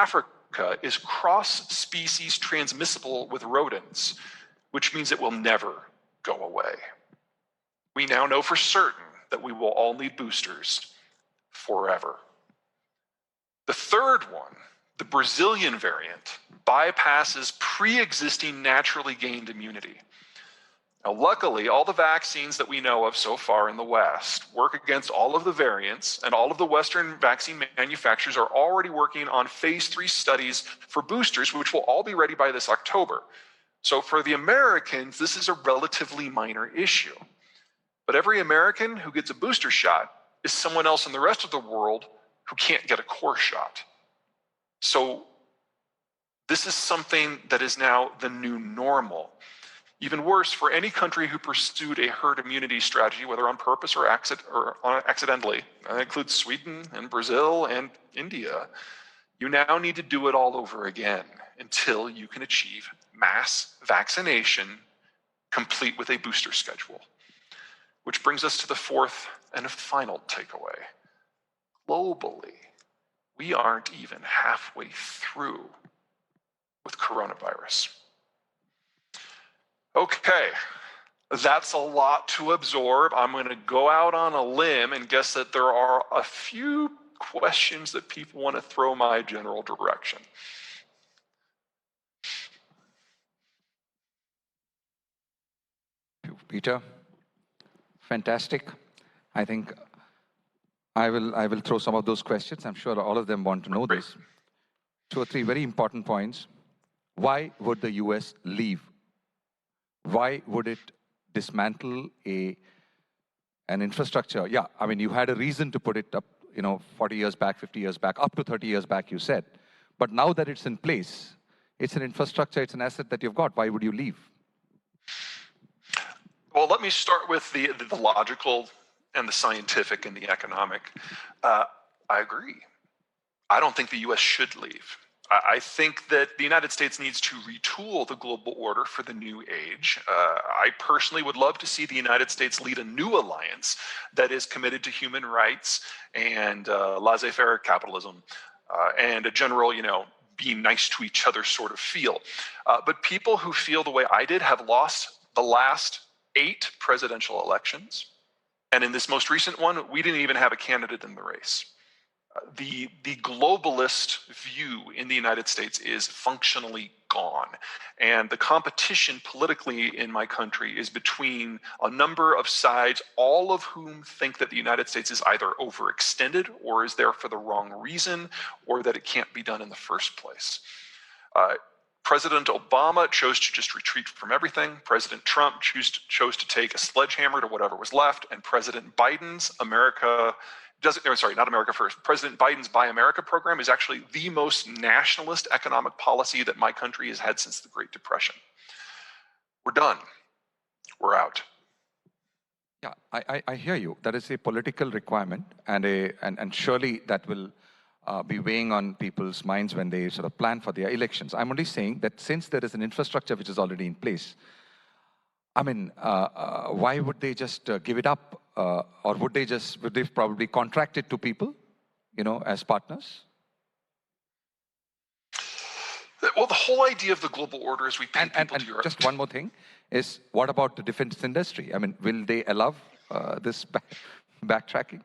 Africa is cross-species transmissible with rodents, which means it will never go away. We now know for certain that we will all need boosters forever. The third one, the Brazilian variant, bypasses pre-existing naturally gained immunity. Now, luckily, all the vaccines that we know of so far in the West work against all of the variants, and all of the Western vaccine manufacturers are already working on phase 3 studies for boosters, which will all be ready by this October. So for the Americans, this is a relatively minor issue. But every American who gets a booster shot is someone else in the rest of the world who can't get a core shot. So this is something that is now the new normal. Even worse, for any country who pursued a herd immunity strategy, whether on purpose or accidentally, that includes Sweden and Brazil and India, you now need to do it all over again until you can achieve mass vaccination complete with a booster schedule. Which brings us to the fourth and final takeaway. Globally, we aren't even halfway through with coronavirus. Okay, that's a lot to absorb. I'm going to go out on a limb and guess that there are a few questions that people want to throw my general direction. Peter, fantastic. I think I will throw some of those questions. I'm sure all of them want to know this. 2 or 3 very important points. Why would the US leave? Why would it dismantle an infrastructure? Yeah, I mean, you had a reason to put it up, 40 years back, 50 years back, up to 30 years back, you said. But now that it's in place, it's an infrastructure, it's an asset that you've got. Why would you leave? Well, let me start with the logical and the scientific and the economic. I agree. I don't think the US should leave. I think that the United States needs to retool the global order for the new age. I personally would love to see the United States lead a new alliance that is committed to human rights and laissez-faire capitalism and a general, being nice to each other sort of feel. But people who feel the way I did have lost the last 8 presidential elections. And in this most recent one, we didn't even have a candidate in the race. The globalist view in the United States is functionally gone. And the competition politically in my country is between a number of sides, all of whom think that the United States is either overextended or is there for the wrong reason, or that it can't be done in the first place. President Obama chose to just retreat from everything. President Trump chose to take a sledgehammer to whatever was left. And President Biden's President Biden's Buy America program is actually the most nationalist economic policy that my country has had since the Great Depression. We're done. We're out. Yeah, I hear you. That is a political requirement, and surely that will be weighing on people's minds when they sort of plan for their elections. I'm only saying that since there is an infrastructure which is already in place, I mean, why would they just give it up? Or would they probably contract it to people, as partners? Well, the whole idea of the global order is we pay people to Europe. Just one more thing is, what about the defense industry? I mean, will they allow this backtracking?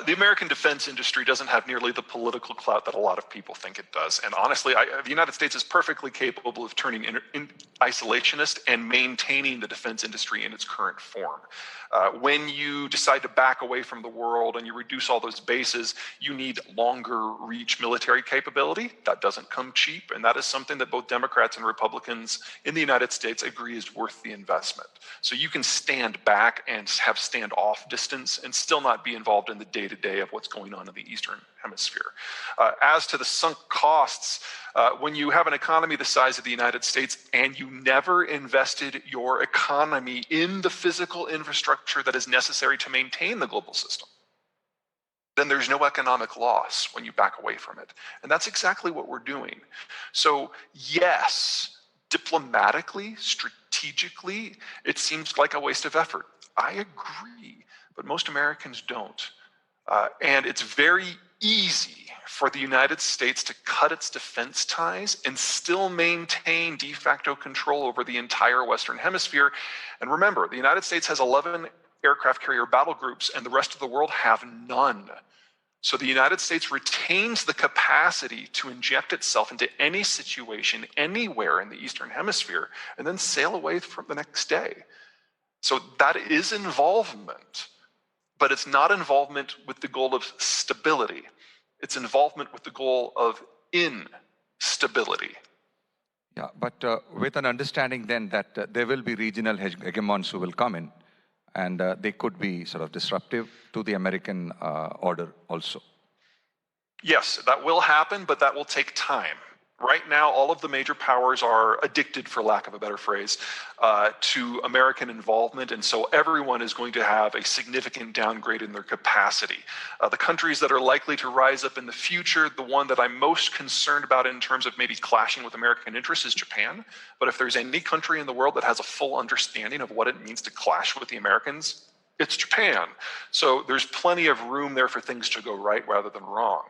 The American defense industry doesn't have nearly the political clout that a lot of people think it does. And honestly, the United States is perfectly capable of turning isolationist and maintaining the defense industry in its current form. When you decide to back away from the world and you reduce all those bases, you need longer reach military capability. That doesn't come cheap. And that is something that both Democrats and Republicans in the United States agree is worth the investment. So you can stand back and have standoff distance and still not be involved in the day-to-day of what's going on in the Eastern Hemisphere. As to the sunk costs, when you have an economy the size of the United States and you never invested your economy in the physical infrastructure that is necessary to maintain the global system, then there's no economic loss when you back away from it. And that's exactly what we're doing. So yes, diplomatically, strategically, it seems like a waste of effort. I agree, but most Americans don't. And it's very easy for the United States to cut its defense ties and still maintain de facto control over the entire Western Hemisphere. And remember, the United States has 11 aircraft carrier battle groups and the rest of the world have none. So the United States retains the capacity to inject itself into any situation anywhere in the Eastern Hemisphere and then sail away from the next day. So that is involvement, but it's not involvement with the goal of stability. It's involvement with the goal of instability. Yeah, but with an understanding then that there will be regional hegemons who will come in, and they could be sort of disruptive to the American order also. Yes, that will happen, but that will take time. Right now, all of the major powers are addicted, for lack of a better phrase, to American involvement, and so everyone is going to have a significant downgrade in their capacity. The countries that are likely to rise up in the future, the one that I'm most concerned about in terms of maybe clashing with American interests is Japan. But if there's any country in the world that has a full understanding of what it means to clash with the Americans, it's Japan. So there's plenty of room there for things to go right rather than wrong.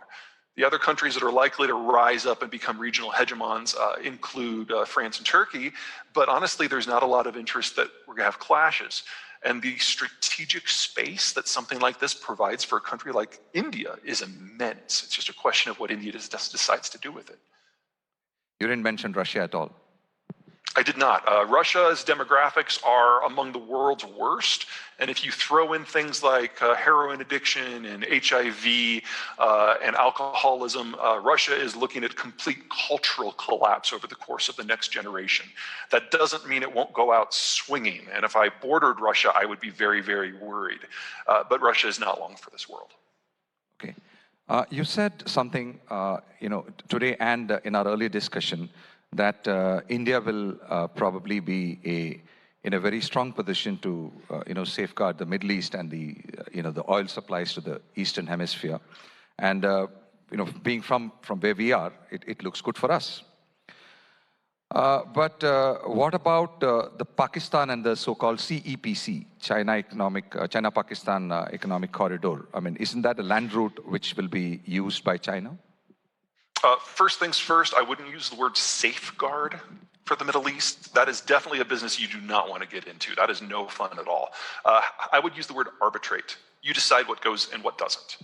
The other countries that are likely to rise up and become regional hegemons include France and Turkey, but honestly, there's not a lot of interest that we're gonna have clashes. And the strategic space that something like this provides for a country like India is immense. It's just a question of what India decides to do with it. You didn't mention Russia at all. I did not. Russia's demographics are among the world's worst. And if you throw in things like heroin addiction and HIV and alcoholism, Russia is looking at complete cultural collapse over the course of the next generation. That doesn't mean it won't go out swinging. And if I bordered Russia, I would be very, very worried. But Russia is not long for this world. Okay. You said something, today and in our earlier discussion, that India will probably be in a very strong position to safeguard the Middle East and the oil supplies to the Eastern Hemisphere, and being from where we are, it looks good for us. But what about the Pakistan and the so-called CEPC, China-Pakistan Economic Corridor? I mean, isn't that a land route which will be used by China? First things first, I wouldn't use the word safeguard for the Middle East. That is definitely a business you do not want to get into. That is no fun at all. I would use the word arbitrate. You decide what goes and what doesn't,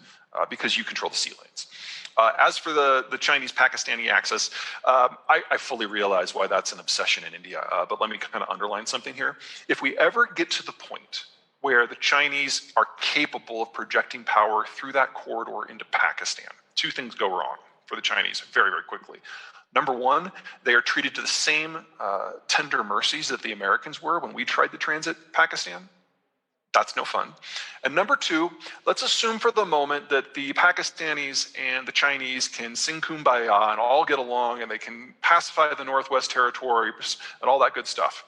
because you control the sea lanes. As for the Chinese-Pakistani axis, I fully realize why that's an obsession in India, but let me kind of underline something here. If we ever get to the point where the Chinese are capable of projecting power through that corridor into Pakistan, two things go wrong for the Chinese very, very quickly. Number one, they are treated to the same tender mercies that the Americans were when we tried to transit Pakistan. That's no fun. And number two, let's assume for the moment that the Pakistanis and the Chinese can sing kumbaya and all get along and they can pacify the Northwest Territories and all that good stuff.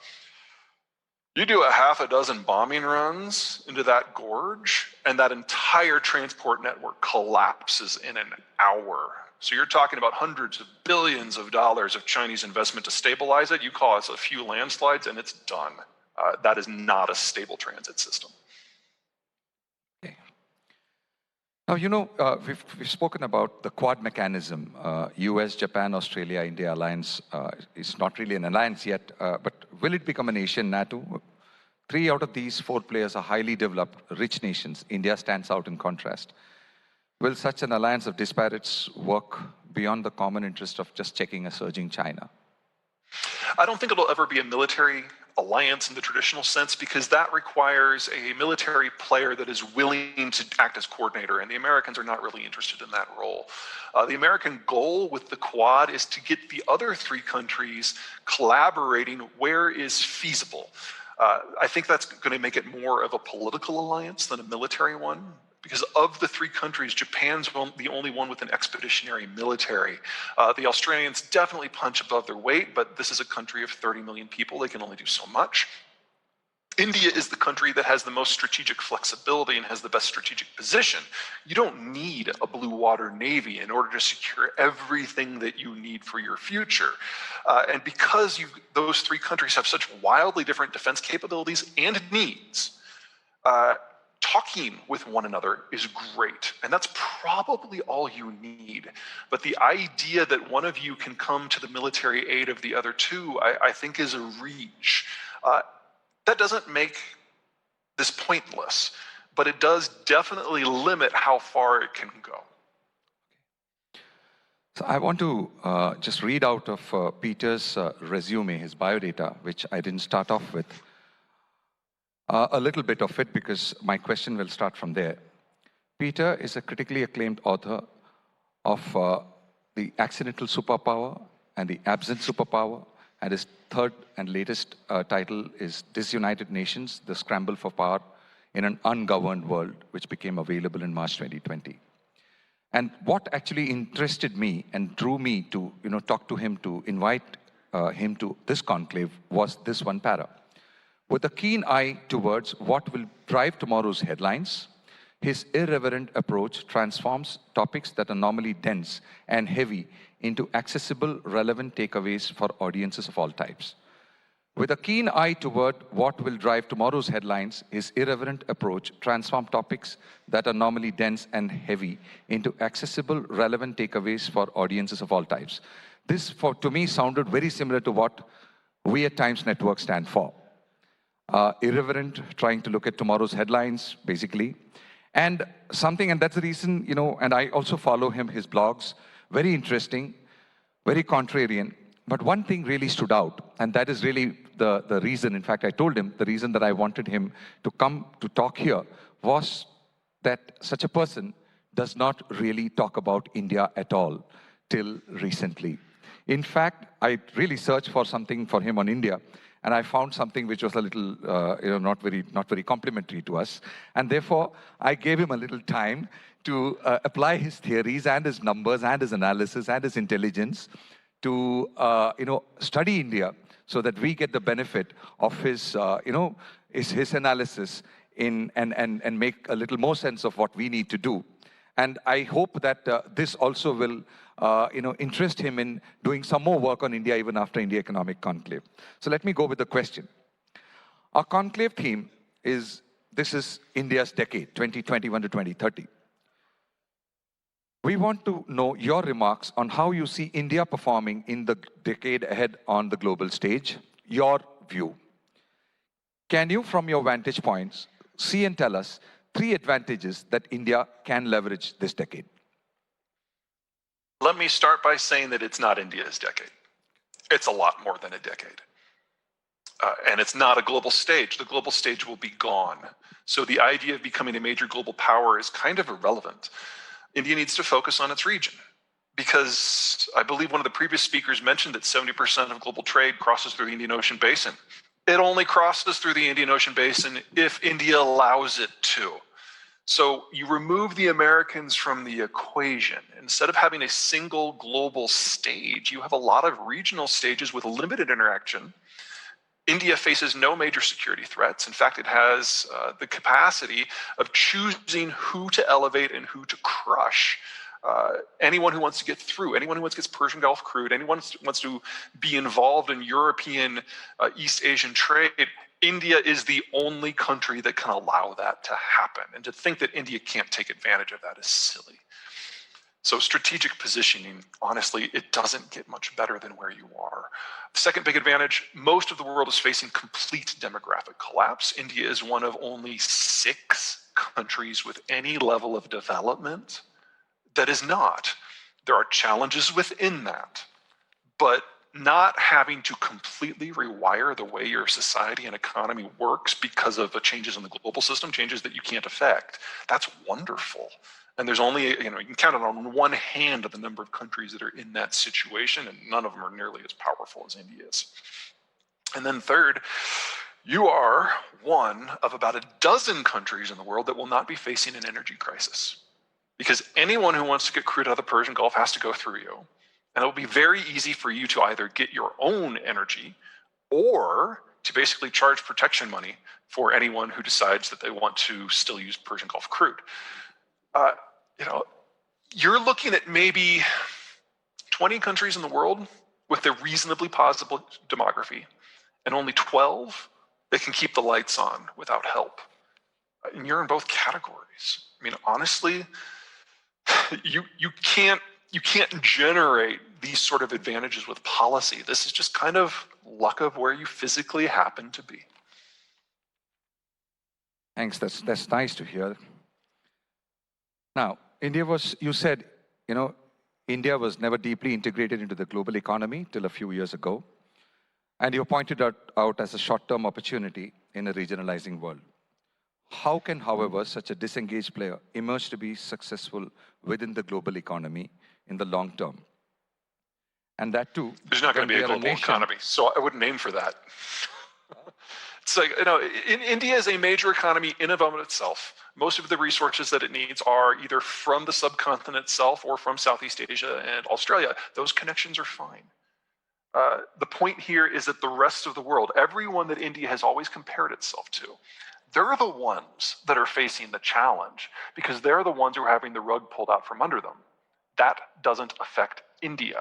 You do a half a dozen bombing runs into that gorge and that entire transport network collapses in an hour. So you're talking about hundreds of billions of dollars of Chinese investment to stabilize it. You cause a few landslides and it's done. That is not a stable transit system. Okay. Now, we've spoken about the Quad mechanism. US, Japan, Australia, India alliance is not really an alliance yet, but will it become a nation, NATO? 3 out of these 4 players are highly developed, rich nations. India stands out in contrast. Will such an alliance of disparates work beyond the common interest of just checking a surging China? I don't think it'll ever be a military alliance in the traditional sense, because that requires a military player that is willing to act as coordinator, and the Americans are not really interested in that role. The American goal with the Quad is to get the other 3 countries collaborating where is feasible. I think that's going to make it more of a political alliance than a military one. Because of the 3 countries, Japan's the only one with an expeditionary military. The Australians definitely punch above their weight, but this is a country of 30 million people. They can only do so much. India is the country that has the most strategic flexibility and has the best strategic position. You don't need a blue water navy in order to secure everything that you need for your future. And because those 3 countries have such wildly different defense capabilities and needs, talking with one another is great, and that's probably all you need. But the idea that one of you can come to the military aid of the other two, I think is a reach. That doesn't make this pointless, but it does definitely limit how far it can go. So I want to just read out of Peter's resume, his biodata, which I didn't start off with. A little bit of it, because my question will start from there. Peter is a critically acclaimed author of The Accidental Superpower and The Absent Superpower, and his third and latest title is Disunited Nations, The Scramble for Power in an Ungoverned World, which became available in March 2020. And what actually interested me and drew me to talk to him, to invite him to this conclave, was this one para. With a keen eye towards what will drive tomorrow's headlines, his irreverent approach transforms topics that are normally dense and heavy into accessible, relevant takeaways for audiences of all types. With a keen eye toward what will drive tomorrow's headlines, his irreverent approach transforms topics that are normally dense and heavy into accessible, relevant takeaways for audiences of all types. This, to me, sounded very similar to what we at Times Network stand for. Irreverent, trying to look at tomorrow's headlines, basically. And that's the reason, and I also follow his blogs, very interesting, very contrarian. But one thing really stood out, and that is really the reason, in fact, I told him, the reason that I wanted him to come to talk here was that such a person does not really talk about India at all till recently. In fact, I really searched for something for him on India, and I found something which was a little, not very complimentary to us. And therefore, I gave him a little time to apply his theories and his numbers and his analysis and his intelligence to, study India, so that we get the benefit of his, his analysis and make a little more sense of what we need to do. And I hope that this also will interest him in doing some more work on India even after India Economic Conclave. So let me go with the question. Our conclave theme is, this is India's decade, 2021 to 2030. We want to know your remarks on how you see India performing in the decade ahead on the global stage, your view. Can you, from your vantage points, see and tell us 3 advantages that India can leverage this decade? Let me start by saying that it's not India's decade. It's a lot more than a decade. And it's not a global stage. The global stage will be gone. So the idea of becoming a major global power is kind of irrelevant. India needs to focus on its region, because I believe one of the previous speakers mentioned that 70% of global trade crosses through the Indian Ocean Basin. It only crosses through the Indian Ocean Basin if India allows it to. So you remove the Americans from the equation. Instead of having a single global stage, you have a lot of regional stages with limited interaction. India faces no major security threats. In fact, it has the capacity of choosing who to elevate and who to crush. Anyone who wants to get through, anyone who wants to get Persian Gulf crude, anyone who wants to be involved in European, East Asian trade, India is the only country that can allow that to happen. And to think that India can't take advantage of that is silly. So strategic positioning, honestly, it doesn't get much better than where you are. The second big advantage, most of the world is facing complete demographic collapse. India is one of only 6 countries with any level of development that is not. There are challenges within that, but not having to completely rewire the way your society and economy works because of the changes in the global system, changes that you can't affect, that's wonderful. And there's only, you can count it on one hand of the number of countries that are in that situation, and none of them are nearly as powerful as India is. And then third, you are one of about a dozen countries in the world that will not be facing an energy crisis. Because anyone who wants to get crude out of the Persian Gulf has to go through you. And it will be very easy for you to either get your own energy or to basically charge protection money for anyone who decides that they want to still use Persian Gulf crude. You're looking at maybe 20 countries in the world with a reasonably positive demography, and only 12 that can keep the lights on without help. And you're in both categories. I mean, honestly, you can't generate these sort of advantages with policy. This is just kind of luck of where you physically happen to be. Thanks. That's nice to hear. Now, India was, you said, India was never deeply integrated into the global economy till a few years ago. And you pointed out as a short-term opportunity in a regionalizing world. How can, however, such a disengaged player emerge to be successful within the global economy in the long term? And that too, there's not going to be a global economy, so I wouldn't aim for that. It's like, India is a major economy in and of itself. Most of the resources that it needs are either from the subcontinent itself or from Southeast Asia and Australia. Those connections are fine. The point here is that the rest of the world, everyone that India has always compared itself to, they're the ones that are facing the challenge because they're the ones who are having the rug pulled out from under them. That doesn't affect India.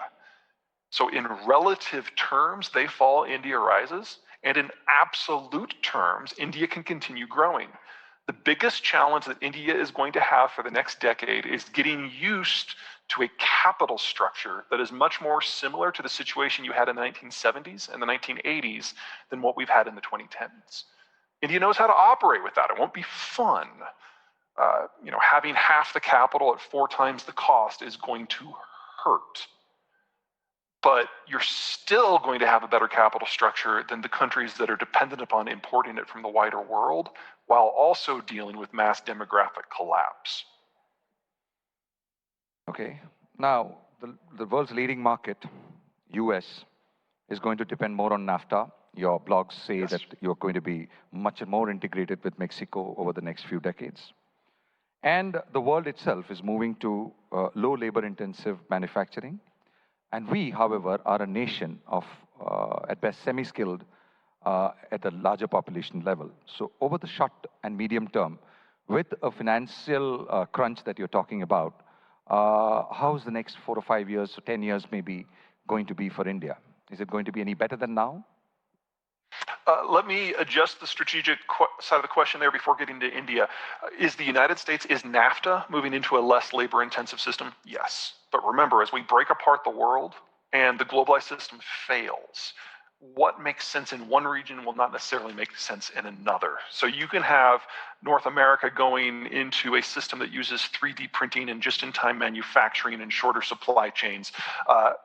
So in relative terms, they fall, India rises. And in absolute terms, India can continue growing. The biggest challenge that India is going to have for the next decade is getting used to a capital structure that is much more similar to the situation you had in the 1970s and the 1980s than what we've had in the 2010s. India knows how to operate with that. It won't be fun. Having half the capital at 4 times the cost is going to hurt. But you're still going to have a better capital structure than the countries that are dependent upon importing it from the wider world, while also dealing with mass demographic collapse. Okay. Now, the world's leading market, US, is going to depend more on NAFTA. Your blogs say that you're going to be much more integrated with Mexico over the next few decades. And the world itself is moving to low labor-intensive manufacturing. And we, however, are a nation of, at best, semi-skilled at a larger population level. So over the short and medium term, with a financial crunch that you're talking about, how's the next 4 or 5 years, or 10 years maybe, going to be for India? Is it going to be any better than now? Let me adjust the strategic side of the question there before getting to India. Is the United States, is NAFTA moving into a less labor-intensive system? Yes. But remember, as we break apart the world and the globalized system fails, what makes sense in one region will not necessarily make sense in another. So you can have North America going into a system that uses 3D printing and just-in-time manufacturing and shorter supply chains,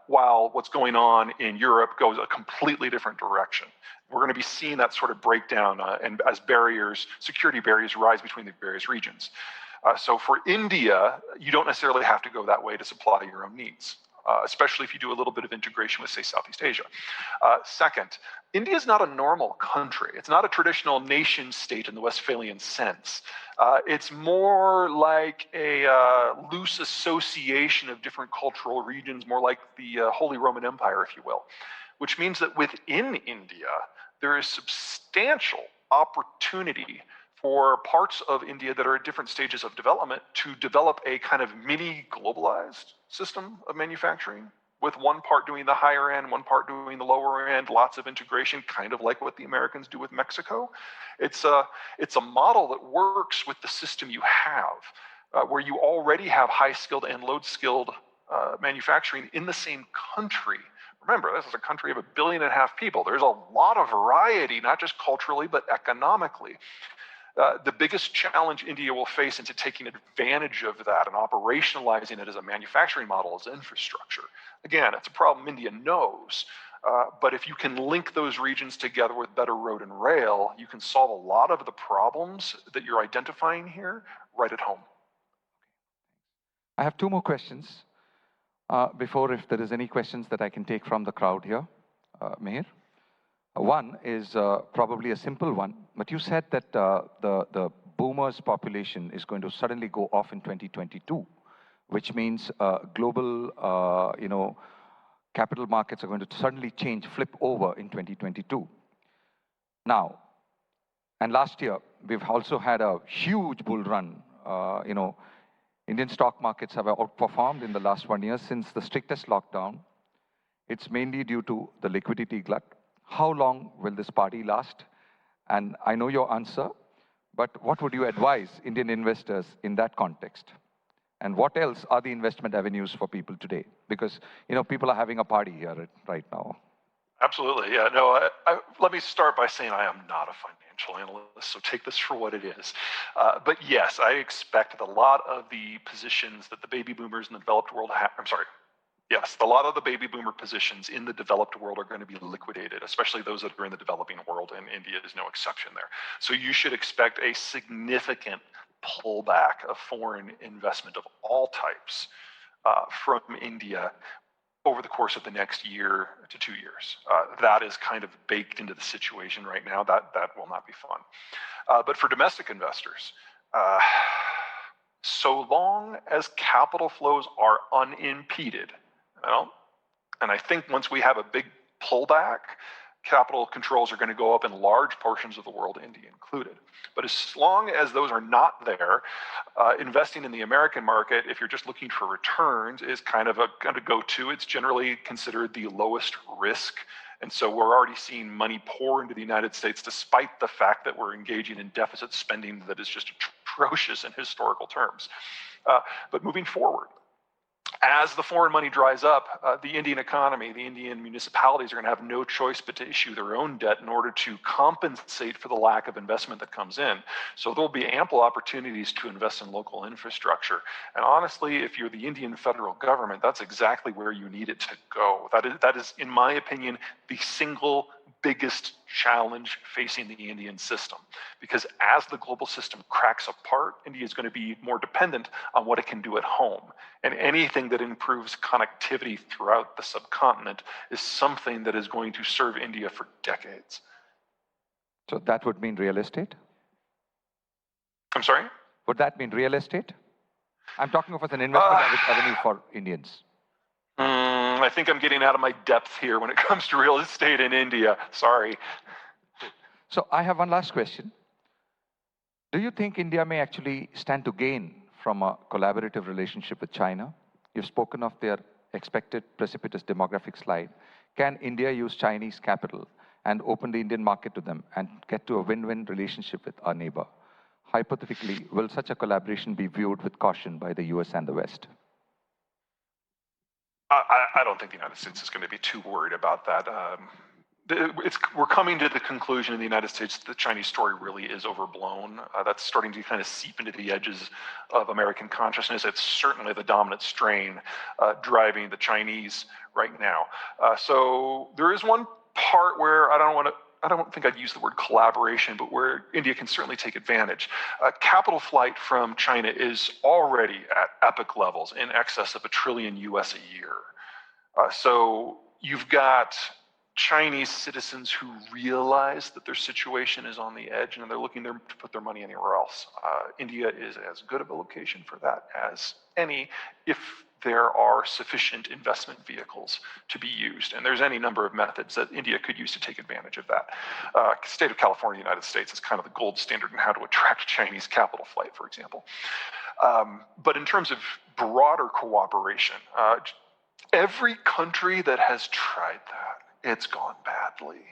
while what's going on in Europe goes a completely different direction. We're going to be seeing that sort of breakdown and as security barriers rise between the various regions. So for India, you don't necessarily have to go that way to supply your own needs. Especially if you do a little bit of integration with, say, Southeast Asia. Second, India is not a normal country. It's not a traditional nation state in the Westphalian sense. It's more like a loose association of different cultural regions, more like the Holy Roman Empire, if you will, which means that within India, there is substantial opportunity for parts of India that are at different stages of development to develop a kind of mini globalized system of manufacturing, with one part doing the higher end, one part doing the lower end, lots of integration, kind of like what the Americans do with Mexico. It's a model that works with the system you have, where you already have high-skilled and low-skilled manufacturing in the same country. Remember, this is a country of 1.5 billion people. There's a lot of variety, not just culturally, but economically. The biggest challenge India will face into taking advantage of that and operationalizing it as a manufacturing model is infrastructure. Again, it's a problem India knows, but if you can link those regions together with better road and rail, you can solve a lot of the problems that you're identifying here right at home. I have 2 more questions before, if there is any questions that I can take from the crowd here. Meher? One is probably a simple one, but you said that the boomers population is going to suddenly go off in 2022, which means global capital markets are going to suddenly flip over in 2022. Now, and last year, we've also had a huge bull run. Indian stock markets have outperformed in the last 1 year since the strictest lockdown. It's mainly due to the liquidity glut. How long will this party last? And I know your answer, But what would you advise Indian investors in that context? And what else are the investment avenues for people today? Because, people are having a party here right now. Absolutely, yeah. No, let me start by saying I am not a financial analyst, so take this for what it is. But yes, I expect that a lot of the positions that the baby boomers in the developed world have, yes, a lot of the baby boomer positions in the developed world are going to be liquidated, especially those that are in the developing world, and India is no exception there. So you should expect a significant pullback of foreign investment of all types from India over the course of the next year to 2 years. That is kind of baked into the situation right now. That will not be fun. But for domestic investors, so long as capital flows are unimpeded, and I think once we have a big pullback, capital controls are going to go up in large portions of the world, India included. But as long as those are not there, investing in the American market, if you're just looking for returns, is kind of a go-to. It's generally considered the lowest risk. And so we're already seeing money pour into the United States, despite the fact that we're engaging in deficit spending that is just atrocious in historical terms. But moving forward, as the foreign money dries up, the Indian economy, the Indian municipalities are going to have no choice but to issue their own debt in order to compensate for the lack of investment that comes in. So there'll be ample opportunities to invest in local infrastructure. And honestly, if you're the Indian federal government, that's exactly where you need it to go. That is, in my opinion, the single biggest challenge facing the Indian system. Because as the global system cracks apart, India is going to be more dependent on what it can do at home. And anything that improves connectivity throughout the subcontinent is something that is going to serve India for decades. So that would mean real estate? I'm sorry? Would that mean real estate? I'm talking of as an investment avenue for Indians. I think I'm getting out of my depth here when it comes to real estate in India. Sorry. So I have one last question. Do you think India may actually stand to gain from a collaborative relationship with China? You've spoken of their expected precipitous demographic slide. Can India use Chinese capital and open the Indian market to them and get to a win-win relationship with our neighbor? Hypothetically, will such a collaboration be viewed with caution by the US and the West? I don't think the United States is going to be too worried about that. We're coming to the conclusion in the United States that the Chinese story really is overblown. That's starting to kind of seep into the edges of American consciousness. It's certainly the dominant strain driving the Chinese right now. So there is one part where I don't think I'd use the word collaboration, but where India can certainly take advantage. Capital flight from China is already at epic levels, in excess of $1 trillion US a year. So you've got Chinese citizens who realize that their situation is on the edge and they're looking to put their money anywhere else. India is as good of a location for that as any, if there are sufficient investment vehicles to be used. And there's any number of methods that India could use to take advantage of that. State of California, United States is kind of the gold standard in how to attract Chinese capital flight, for example. But in terms of broader cooperation, every country that has tried that, it's gone badly.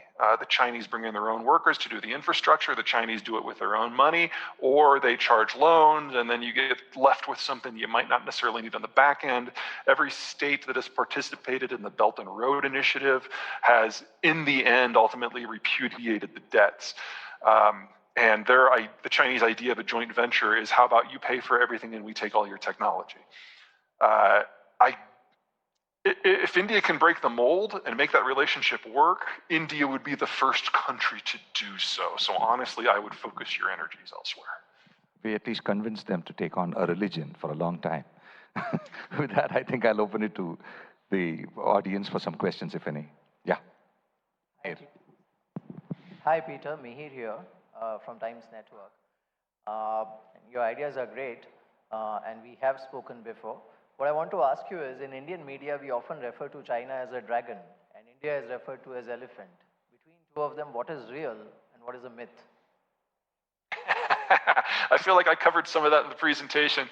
The Chinese bring in their own workers to do the infrastructure. The Chinese do it with their own money, or they charge loans, and then you get left with something you might not necessarily need on the back end. Every state that has participated in the Belt and Road Initiative has, in the end, ultimately repudiated the debts. And the Chinese idea of a joint venture is, how about you pay for everything and we take all your technology? If India can break the mold and make that relationship work, India would be the first country to do so. So honestly, I would focus your energies elsewhere. We at least convinced them to take on a religion for a long time. With that, I think I'll open it to the audience for some questions, if any. Yeah. Hi, Peter. Mihir here from Times Network. Your ideas are great, and we have spoken before. What I want to ask you is, in Indian media, we often refer to China as a dragon, and India is referred to as elephant. Between two of them, what is real and what is a myth? I feel like I covered some of that in the presentation.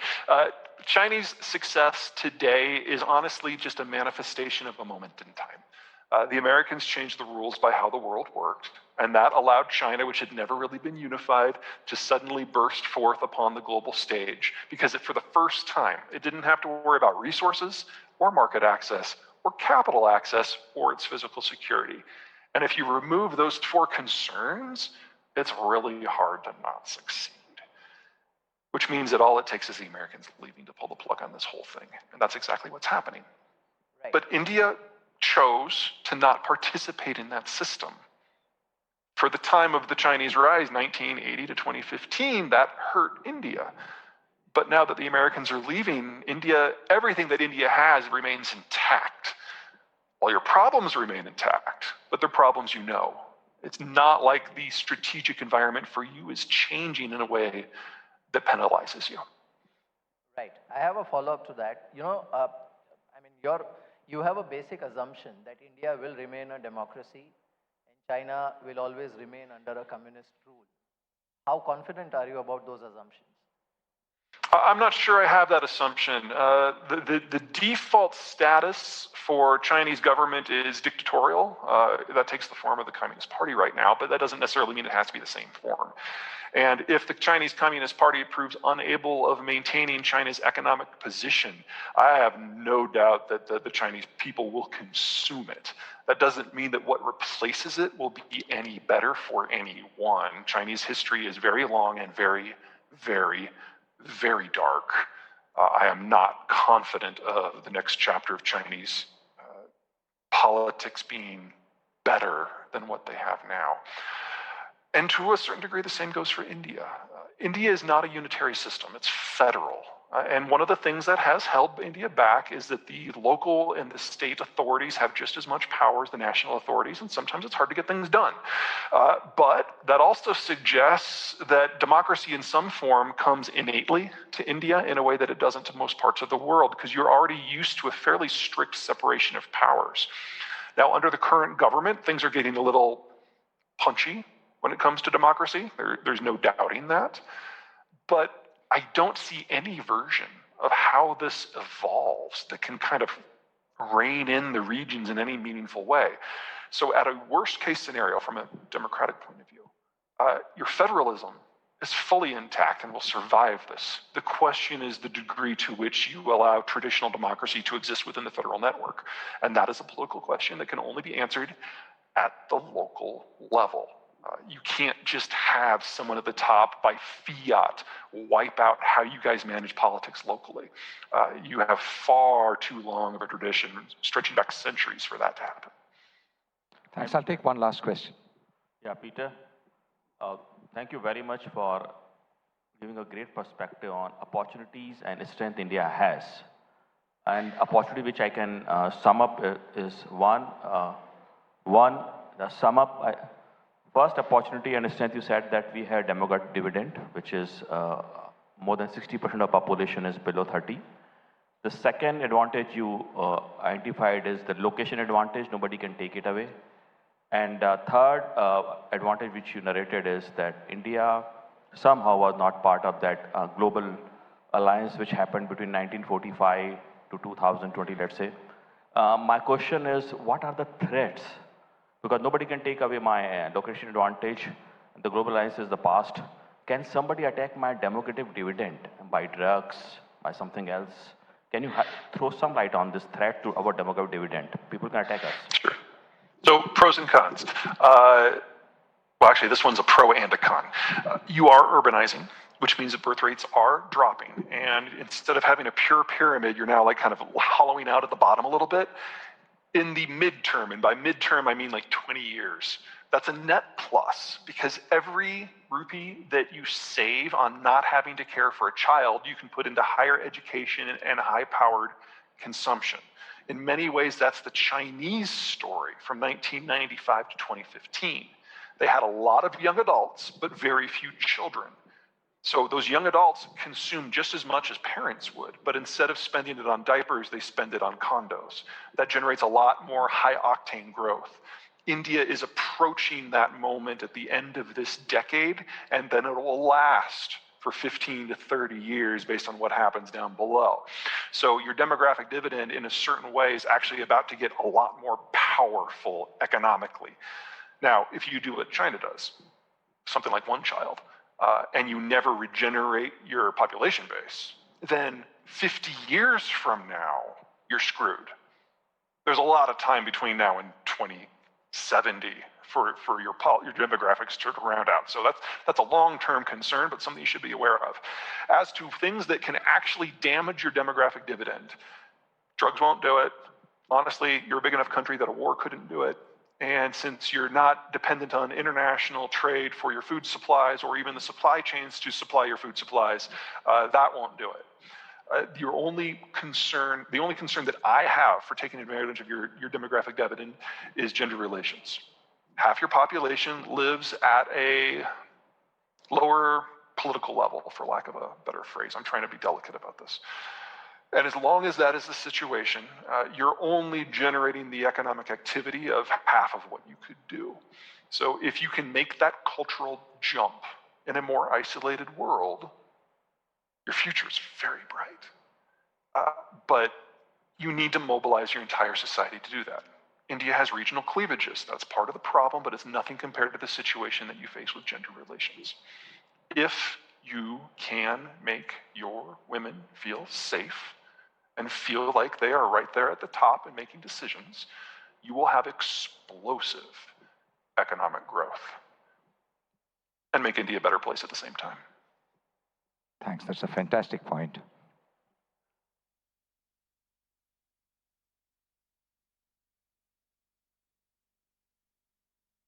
Chinese success today is honestly just a manifestation of a moment in time. The Americans changed the rules by how the world worked, and that allowed China, which had never really been unified, to suddenly burst forth upon the global stage, because for the first time, it didn't have to worry about resources or market access or capital access or its physical security. And if you remove those four concerns, it's really hard to not succeed. Which means that all it takes is the Americans leaving to pull the plug on this whole thing. And that's exactly what's happening. Right. But India chose to not participate in that system. For the time of the Chinese rise, 1980 to 2015, that hurt India. But now that the Americans are leaving, everything that India has remains intact. All your problems remain intact, but they're problems you know. It's not like the strategic environment for you is changing in a way that penalizes you. Right. I have a follow-up to that. You have a basic assumption that India will remain a democracy and China will always remain under a communist rule. How confident are you about those assumptions? I'm not sure I have that assumption. The default status for Chinese government is dictatorial. That takes the form of the Communist Party right now, but that doesn't necessarily mean it has to be the same form. And if the Chinese Communist Party proves unable of maintaining China's economic position, I have no doubt that the Chinese people will consume it. That doesn't mean that what replaces it will be any better for anyone. Chinese history is very long and very, very, very dark. I am not confident of the next chapter of Chinese politics being better than what they have now. And to a certain degree, the same goes for India. India is not a unitary system, it's federal. And one of the things that has held India back is that the local and the state authorities have just as much power as the national authorities, and sometimes it's hard to get things done. But that also suggests that democracy in some form comes innately to India in a way that it doesn't to most parts of the world, because you're already used to a fairly strict separation of powers. Now, under the current government, things are getting a little punchy when it comes to democracy. There's no doubting that. But I don't see any version of how this evolves that can kind of rein in the regions in any meaningful way. So at a worst case scenario from a democratic point of view, your federalism is fully intact and will survive this. The question is the degree to which you allow traditional democracy to exist within the federal network. And that is a political question that can only be answered at the local level. You can't just have someone at the top by fiat wipe out how you guys manage politics locally. You have far too long of a tradition, stretching back centuries, for that to happen. Thanks. I'll take one last question. Yeah, Peter, thank you very much for giving a great perspective on opportunities and strength India has. And opportunity which I can sum up is first opportunity and strength, you said that we had demographic dividend, which is more than 60% of population is below 30. The second advantage you identified is the location advantage, nobody can take it away. And third advantage which you narrated is that India somehow was not part of that global alliance which happened between 1945 to 2020, let's say. My question is, what are the threats? Because nobody can take away my location advantage. The global alliance is the past. Can somebody attack my democratic dividend by drugs, by something else? Can you throw some light on this threat to our democratic dividend? People can attack us. Sure. So pros and cons. Well, actually, this one's a pro and a con. You are urbanizing, which means that birth rates are dropping. And instead of having a pure pyramid, you're now like kind of hollowing out at the bottom a little bit. In the midterm, and by midterm I mean like 20 years, that's a net plus, because every rupee that you save on not having to care for a child, you can put into higher education and high-powered consumption. In many ways, that's the Chinese story from 1995 to 2015. They had a lot of young adults, but very few children. So those young adults consume just as much as parents would, but instead of spending it on diapers, they spend it on condos. That generates a lot more high-octane growth. India is approaching that moment at the end of this decade, and then it will last for 15 to 30 years based on what happens down below. So your demographic dividend in a certain way is actually about to get a lot more powerful economically. Now, if you do what China does, something like one child, and you never regenerate your population base, then 50 years from now, you're screwed. There's a lot of time between now and 2070 for your demographics to round out. So that's a long-term concern, but something you should be aware of. As to things that can actually damage your demographic dividend, drugs won't do it. Honestly, you're a big enough country that a war couldn't do it. And since you're not dependent on international trade for your food supplies or even the supply chains to supply your food supplies, that won't do it. The only concern that I have for taking advantage of your demographic dividend is gender relations. Half your population lives at a lower political level, for lack of a better phrase. I'm trying to be delicate about this. And as long as that is the situation, you're only generating the economic activity of half of what you could do. So if you can make that cultural jump in a more isolated world, your future is very bright. But you need to mobilize your entire society to do that. India has regional cleavages. That's part of the problem, but it's nothing compared to the situation that you face with gender relations. If you can make your women feel safe and feel like they are right there at the top and making decisions, you will have explosive economic growth and make India a better place at the same time. Thanks, that's a fantastic point.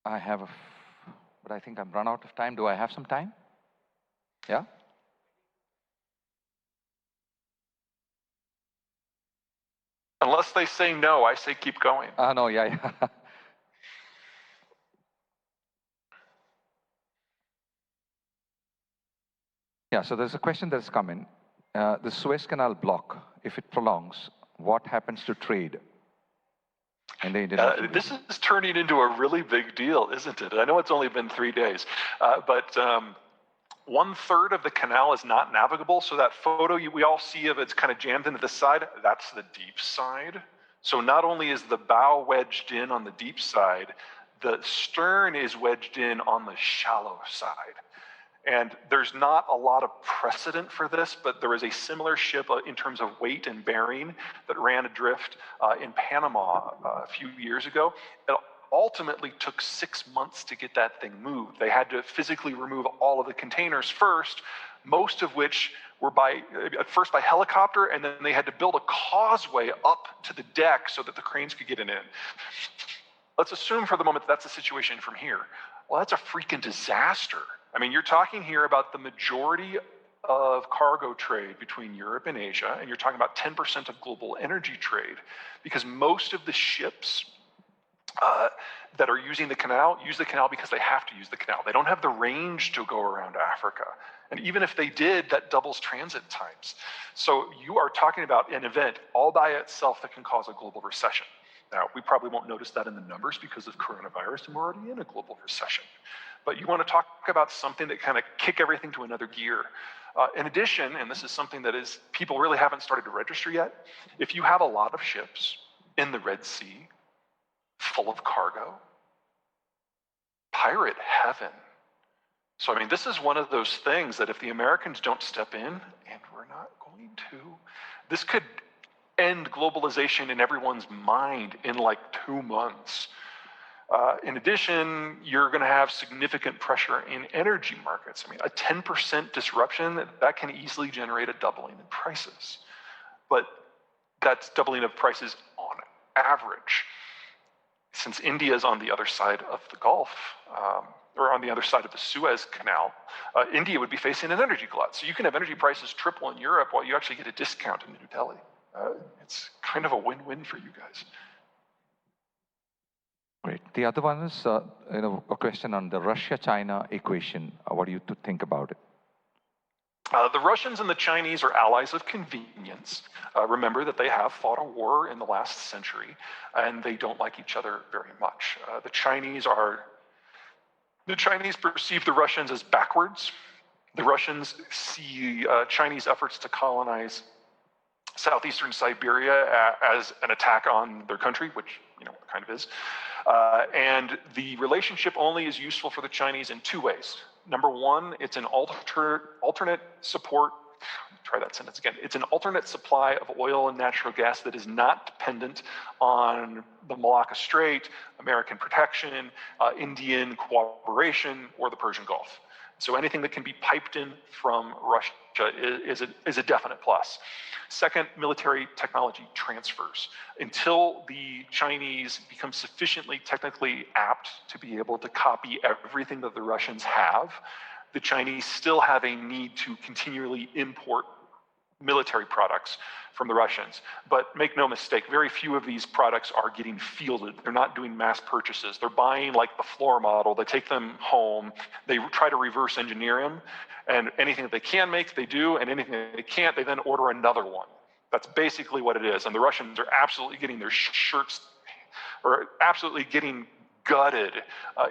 But I think I've run out of time. Do I have some time? Yeah? Unless they say no, I say keep going. No, yeah. Yeah, so there's a question that's come in. The Suez Canal block, if it prolongs, what happens to trade? And this is turning into a really big deal, isn't it? I know it's only been 3 days, but 1/3 of the canal is not navigable. So that photo we all see of it's kind of jammed into the side, that's the deep side. So not only is the bow wedged in on the deep side, the stern is wedged in on the shallow side. And there's not a lot of precedent for this, but there was a similar ship in terms of weight and bearing that ran adrift in Panama a few years ago. It ultimately took 6 months to get that thing moved. They had to physically remove all of the containers first, most of which were at first by helicopter, and then they had to build a causeway up to the deck so that the cranes could get it in. Let's assume for the moment that's the situation from here. Well, that's a freaking disaster. I mean, you're talking here about the majority of cargo trade between Europe and Asia, and you're talking about 10% of global energy trade, because most of the ships that are using the canal use the canal because they have to use the canal. They don't have the range to go around Africa. And even if they did, that doubles transit times. So you are talking about an event all by itself that can cause a global recession. Now, we probably won't notice that in the numbers because of coronavirus, and we're already in a global recession. But you want to talk about something that kind of kick everything to another gear. In addition, and this is something that people really haven't started to register yet, if you have a lot of ships in the Red Sea full of cargo, pirate heaven. So, I mean, this is one of those things that if the Americans don't step in, and we're not going to, this could end globalization in everyone's mind in like 2 months. In addition, you're going to have significant pressure in energy markets. I mean, a 10% disruption, that can easily generate a doubling in prices. But that's doubling of prices on average. Since India is on the other side of the Gulf, or on the other side of the Suez Canal, India would be facing an energy glut. So you can have energy prices triple in Europe while you actually get a discount in New Delhi. It's kind of a win-win for you guys. Great. The other one is a question on the Russia-China equation. What do you think about it? The Russians and the Chinese are allies of convenience. Remember that they have fought a war in the last century, and they don't like each other very much. The Chinese perceive the Russians as backwards, The Russians see Chinese efforts to colonize southeastern Siberia as an attack on their country, which it kind of is. And the relationship only is useful for the Chinese in two ways. Number one, it's an alternate support. Try that sentence again. It's an alternate supply of oil and natural gas that is not dependent on the Malacca Strait, American protection, Indian cooperation, or the Persian Gulf. So anything that can be piped in from Russia is a definite plus. Second, military technology transfers. Until the Chinese become sufficiently technically apt to be able to copy everything that the Russians have, the Chinese still have a need to continually import military products from the Russians. But make no mistake, very few of these products are getting fielded. They're not doing mass purchases. They're buying like the floor model. They take them home. They try to reverse engineer them. And anything that they can make, they do. And anything that they can't, they then order another one. That's basically what it is. And the Russians are absolutely getting their shirts, or absolutely getting gutted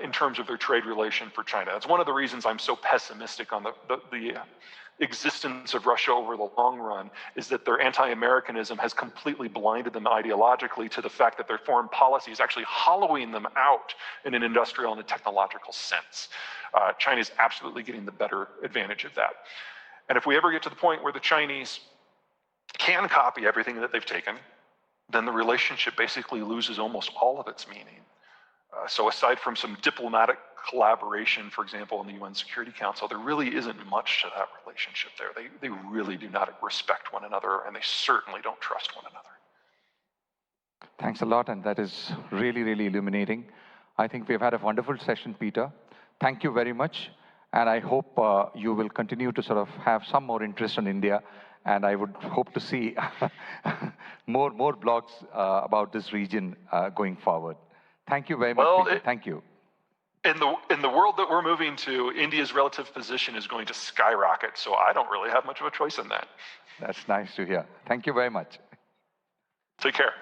in terms of their trade relation for China. That's one of the reasons I'm so pessimistic on the existence of Russia over the long run, is that their anti-Americanism has completely blinded them ideologically to the fact that their foreign policy is actually hollowing them out in an industrial and a technological sense. China is absolutely getting the better advantage of that. And if we ever get to the point where the Chinese can copy everything that they've taken, then the relationship basically loses almost all of its meaning. So aside from some diplomatic collaboration, for example, in the UN Security Council, there really isn't much to that relationship there. They really do not respect one another, and they certainly don't trust one another. Thanks a lot, and that is really, really illuminating. I think we've had a wonderful session, Peter. Thank you very much, and I hope you will continue to sort of have some more interest in India, and I would hope to see more blogs about this region going forward. Thank you very much, Peter. Thank you. In the world that we're moving to, India's relative position is going to skyrocket, so I don't really have much of a choice in that. That's nice to hear. Thank you very much. Take care.